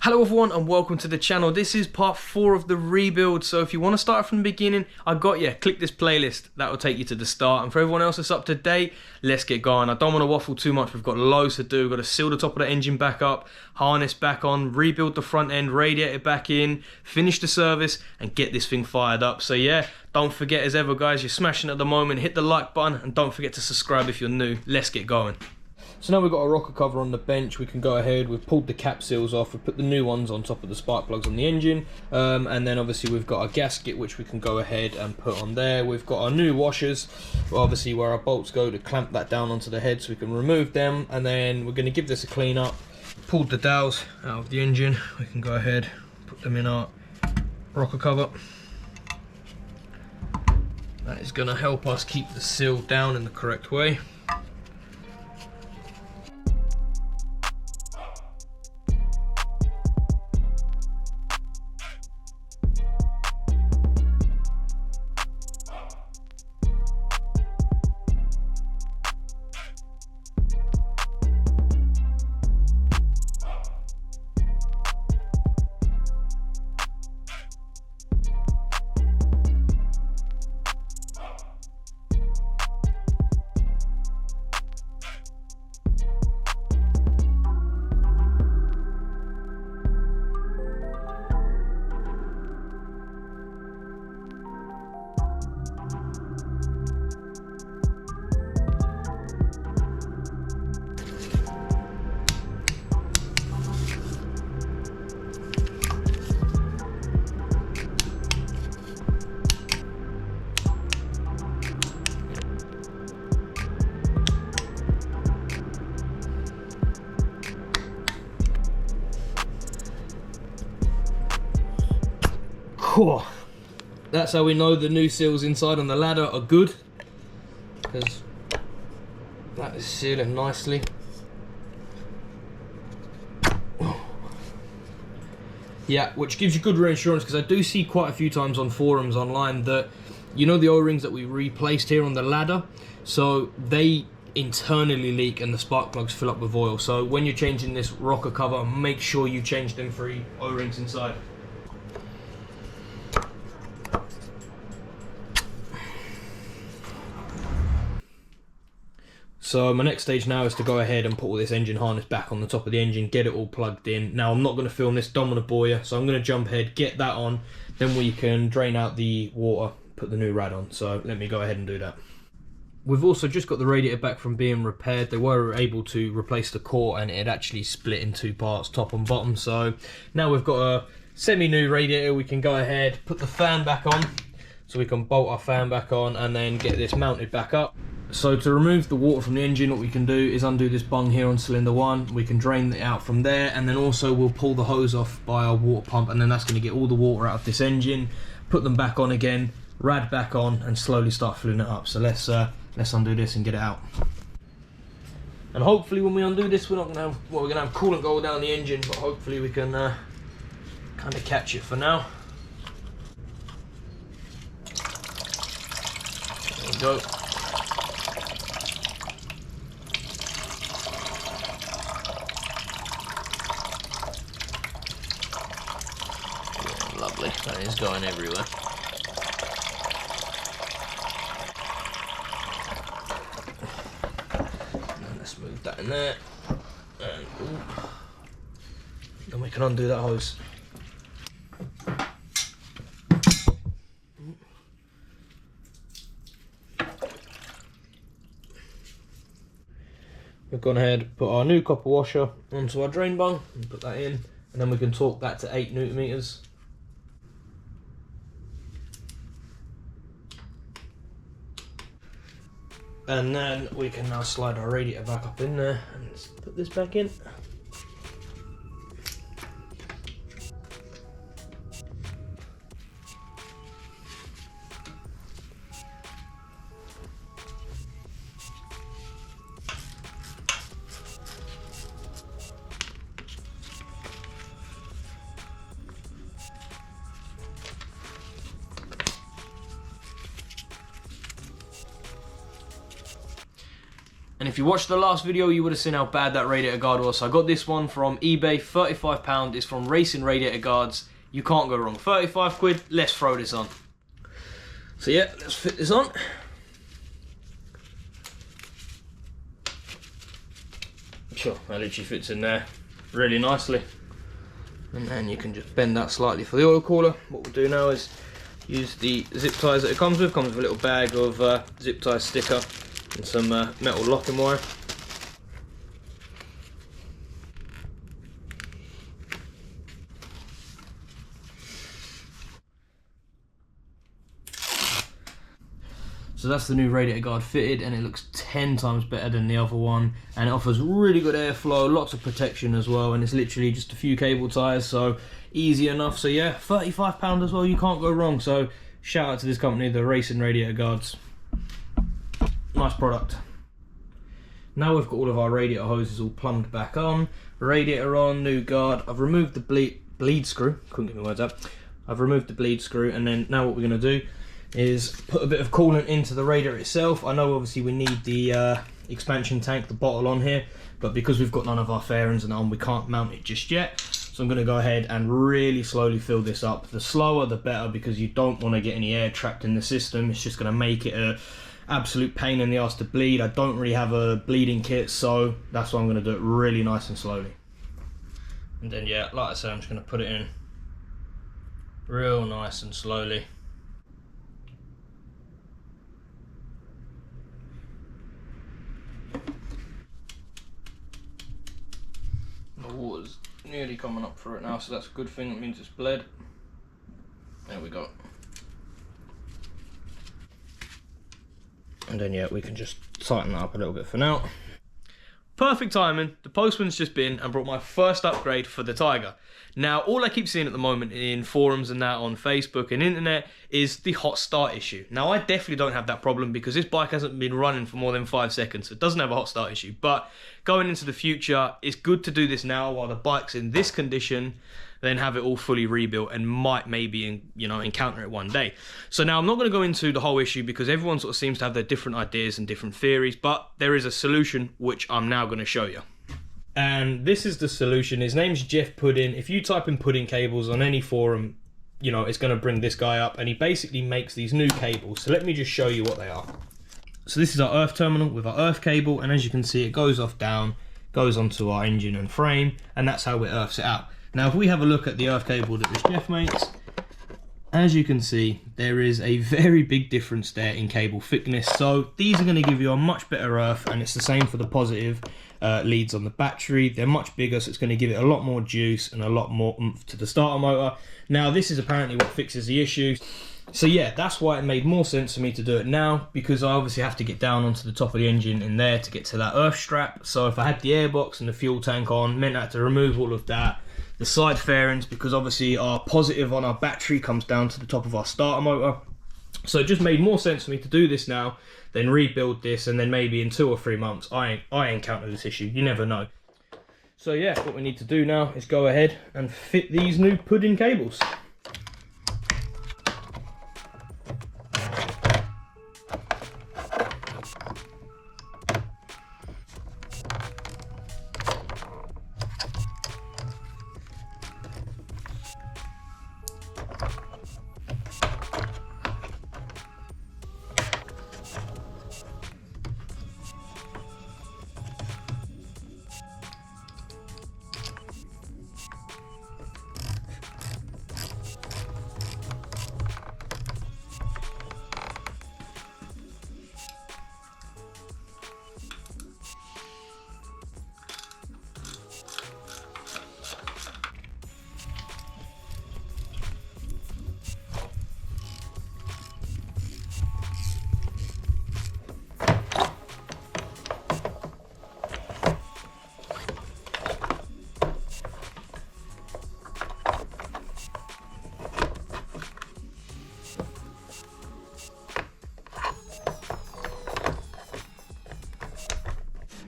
Hello everyone and welcome to the channel. This is part 4 of the rebuild, so if you want to start from the beginning, I got you. Click this playlist, that will take you to the start. And for everyone else that's up to date, let's get going. I don't want to waffle too much, we've got loads to do. We've got to seal the top of the engine back up, harness back on, rebuild the front end, radiator back in, finish the service and get this thing fired up. So yeah, don't forget as ever guys, you're smashing at the moment, hit the like button and don't forget to subscribe if you're new. Let's get going. So now we've got a rocker cover on the bench, we can go ahead, we've pulled the cap seals off, we've put the new ones on top of the spark plugs on the engine, and then obviously we've got a gasket which we can go ahead and put on there. We've got our new washers, obviously where our bolts go to clamp that down onto the head so we can remove them, and then we're going to give this a clean up. Pulled the dowels out of the engine, we can go ahead, put them in our rocker cover. That is going to help us keep the seal down in the correct way. That's how we know the new seals inside on the ladder are good, because that is sealing nicely. Yeah, which gives you good reassurance, because I do see quite a few times on forums online that, you know, the O-rings that we replaced here on the ladder, so they internally leak and the spark plugs fill up with oil. So when you're changing this rocker cover, make sure you change them 3 O-rings inside. So my next stage now is to go ahead and put all this engine harness back on the top of the engine, get it all plugged in. Now I'm not going to film this, don't want to bore you, so I'm going to jump ahead, get that on, then we can drain out the water, put the new rad on. So let me go ahead and do that. We've also just got the radiator back from being repaired. They were able to replace the core and it actually split in 2 parts, top and bottom. So now we've got a semi-new radiator, we can go ahead, put the fan back on, so we can bolt our fan back on and then get this mounted back up. So to remove the water from the engine, what we can do is undo this bung here on cylinder 1. We can drain it out from there, and then also we'll pull the hose off by our water pump, and then that's going to get all the water out of this engine, put them back on again, rad back on, and slowly start filling it up. So let's undo this and get it out. And hopefully when we undo this, we're not going to have, well, we're going to have coolant go down the engine, but hopefully we can kind of catch it for now. There we go. Lovely, that is going everywhere. And let's move that in there. And then we can undo that hose. We've gone ahead, put our new copper washer onto our drain bung and put that in, and then we can torque that to 8 Newton meters. And then we can now slide our radiator back up in there and put this back in. And if you watched the last video, you would have seen how bad that radiator guard was. So I got this one from eBay, £35. It's from Racing Radiator Guards. You can't go wrong. 35 quid, let's throw this on. So yeah, let's fit this on. Sure, that literally fits in there really nicely. And then you can just bend that slightly for the oil cooler. What we'll do now is use the zip ties that it comes with. Comes with a little bag of zip tie sticker and some metal locking wire. So that's the new radiator guard fitted, and it looks 10 times better than the other one, and it offers really good airflow, lots of protection as well, and it's literally just a few cable ties, so easy enough. So yeah, £35 as well, you can't go wrong. So shout out to this company, the Racing Radiator Guards. Nice product. Now we've got all of our radiator hoses all plumbed back on, radiator on, new guard. I've removed the bleed screw, couldn't get my words out. I've removed the bleed screw, and then now what we're going to do is put a bit of coolant into the radiator itself. I know obviously we need the expansion tank, the bottle on here, but because we've got none of our fairings and on, we can't mount it just yet. So I'm going to go ahead and really slowly fill this up. The slower the better, because you don't want to get any air trapped in the system. It's just going to make it a absolute pain in the ass to bleed. I don't really have a bleeding kit, so that's why I'm going to do it really nice and slowly. And then yeah, like I said, I'm just going to put it in real nice and slowly. The water's nearly coming up through it now, so that's a good thing. It means it's bled. There we go. And then yeah, we can just tighten that up a little bit for now. Perfect timing. The postman's just been and brought my first upgrade for the Tiger. Now, all I keep seeing at the moment in forums and that on Facebook and internet is the hot start issue. Now, I definitely don't have that problem because this bike hasn't been running for more than 5 seconds. So it doesn't have a hot start issue. But going into the future, it's good to do this now while the bike's in this condition, then have it all fully rebuilt and might maybe, you know, encounter it one day. So now I'm not going to go into the whole issue because everyone sort of seems to have their different ideas and different theories, but there is a solution which I'm now going to show you. And this is the solution. His name's Jeff Pudding. If you type in pudding cables on any forum, you know, it's going to bring this guy up, and he basically makes these new cables. So let me just show you what they are. So this is our earth terminal with our earth cable, and as you can see, it goes off down, goes onto our engine and frame, and that's how it earths it out. Now, if we have a look at the earth cable that this Jeff makes, as you can see, there is a very big difference there in cable thickness. So these are going to give you a much better earth, and it's the same for the positive leads on the battery. They're much bigger, so it's going to give it a lot more juice and a lot more oomph to the starter motor. Now, this is apparently what fixes the issue. So yeah, that's why it made more sense for me to do it now, because I obviously have to get down onto the top of the engine in there to get to that earth strap. So if I had the airbox and the fuel tank on, meant I had to remove all of that. The side fairings, because obviously our positive on our battery comes down to the top of our starter motor. So it just made more sense for me to do this now than rebuild this, and then maybe in 2 or 3 months I encounter this issue. You never know. So yeah, what we need to do now is go ahead and fit these new pudding cables.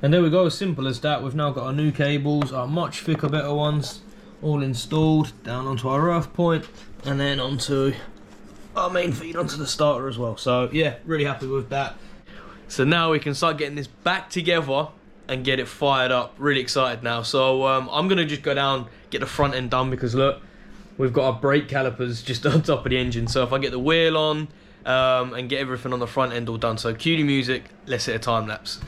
And there we go, as simple as that. We've now got our new cables, our much thicker, better ones, all installed, down onto our earth point, and then onto our main feed, onto the starter as well. So yeah, really happy with that. So now we can start getting this back together and get it fired up. Really excited now. So I'm gonna just go down, get the front end done, because look, we've got our brake calipers just on top of the engine. So if I get the wheel on and get everything on the front end all done. So cue the music, let's hit a time lapse.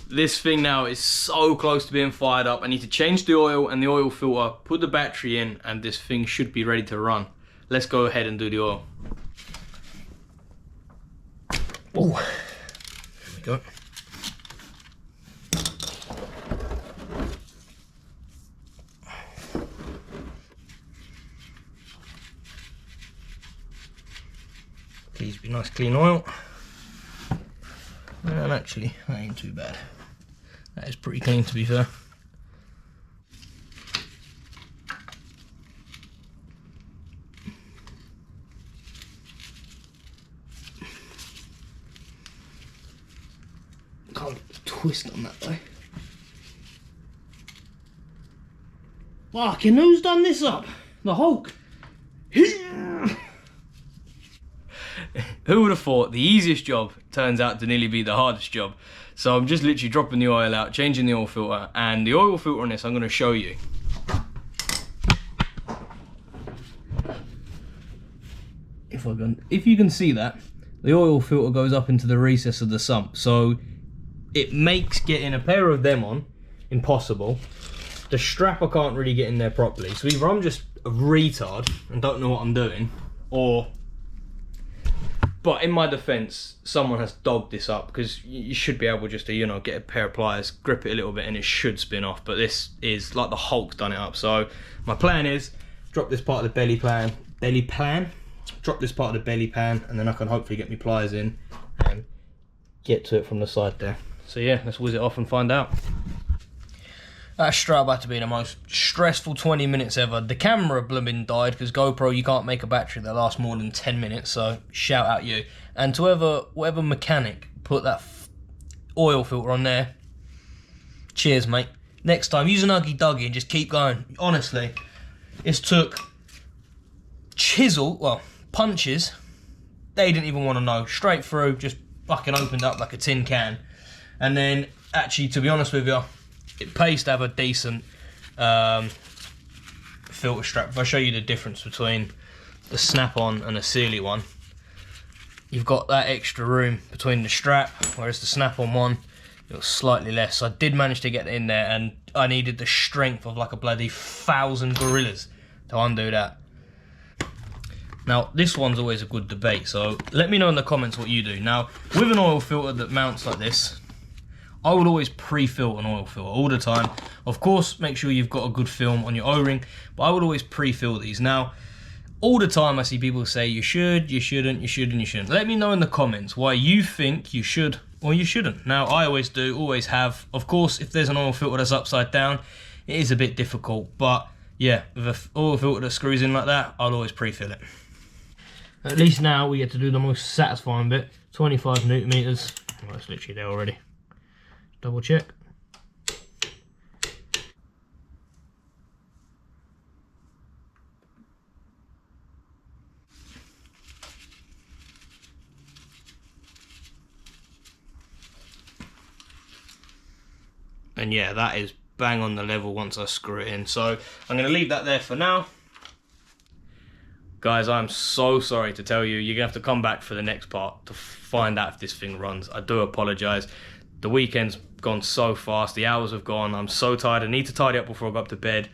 This thing now is so close to being fired up. I need to change the oil and the oil filter, put the battery in, and this thing should be ready to run. Let's go ahead and do the oil. Oh, there we go. Please be nice clean oil. And actually, that ain't too bad. That is pretty clean, to be fair. Can't twist on that though. Fucking who's done this up? The Hulk. Who would have thought the easiest job turns out to nearly be the hardest job? So I'm just literally dropping the oil out, changing the oil filter, and the oil filter on this I'm going to show you. If you can see that, the oil filter goes up into the recess of the sump, so it makes getting a pair of them on impossible. The strap I can't really get in there properly, so either I'm just a retard and don't know what I'm doing, or... But in my defence, someone has dogged this up, because you should be able just to, you know, get a pair of pliers, grip it a little bit, and it should spin off. But this is like the Hulk's done it up. So my plan is drop this part of the belly pan, drop this part of the belly pan, and then I can hopefully get my pliers in and get to it from the side there. So yeah, let's whiz it off and find out. That's straight about to be the most stressful 20 minutes ever. The camera blooming died, because GoPro, you can't make a battery that lasts more than 10 minutes, so shout out you. And to whoever mechanic put that oil filter on there, cheers mate. Next time, use an Uggy Duggy and just keep going. Honestly, it's took punches, they didn't even want to know. Straight through, just fucking opened up like a tin can. And then, actually, to be honest with you, it pays to have a decent filter strap. If I show you the difference between the snap-on and a Sealy one, you've got that extra room between the strap, whereas the snap-on one, it was slightly less. So I did manage to get in there, and I needed the strength of like a bloody 1,000 gorillas to undo that. Now, this one's always a good debate, so let me know in the comments what you do. Now, with an oil filter that mounts like this, I would always pre-fill an oil filter all the time. Of course, make sure you've got a good film on your O-ring, but I would always pre-fill these. Now, all the time I see people say you should, you shouldn't, you should, and you shouldn't. Let me know in the comments why you think you should or you shouldn't. Now, I always do, always have. Of course, if there's an oil filter that's upside down, it is a bit difficult, but yeah, with an oil filter that screws in like that, I'll always pre-fill it. At least now we get to do the most satisfying bit, 25 Newton meters. Well, it's literally there already. Double check. And yeah, that is bang on the level once I screw it in. So I'm going to leave that there for now. Guys, I'm so sorry to tell you, you're going to have to come back for the next part to find out if this thing runs. I do apologise. The weekend's gone so fast, the hours have gone, I'm so tired, I need to tidy up before I go up to bed.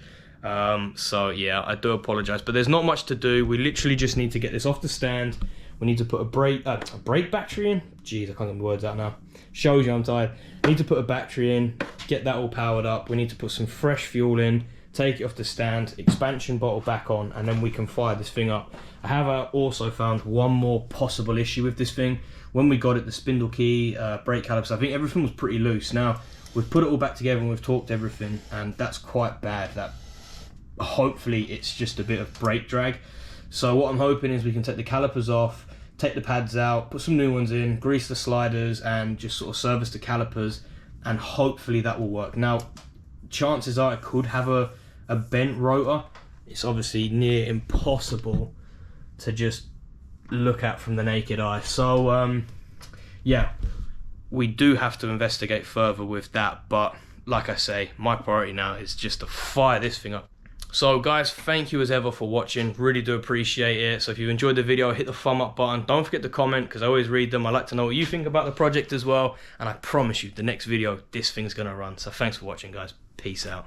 So yeah, I do apologise, but there's not much to do. We literally just need to get this off the stand. We need to put a brake battery in. Jeez, I can't get my words out now. Shows you I'm tired. We need to put a battery in, get that all powered up. We need to put some fresh fuel in, take it off the stand, expansion bottle back on, and then we can fire this thing up. I have also found one more possible issue with this thing. When we got it, the spindle key, brake calipers, I think everything was pretty loose. Now, we've put it all back together and we've torqued everything, and that's quite bad. That hopefully it's just a bit of brake drag. So what I'm hoping is we can take the calipers off, take the pads out, put some new ones in, grease the sliders, and just sort of service the calipers, and hopefully that will work. Now, chances are it could have a bent rotor. It's obviously near impossible to just look at from the naked eye. So yeah, we do have to investigate further with that, but like I say, my priority now is just to fire this thing up. So guys, thank you as ever for watching, really do appreciate it. So if you enjoyed the video, hit the thumb up button, don't forget to comment, because I always read them. I like to know what you think about the project as well, and I promise you the next video this thing's gonna run. So thanks for watching guys, peace out.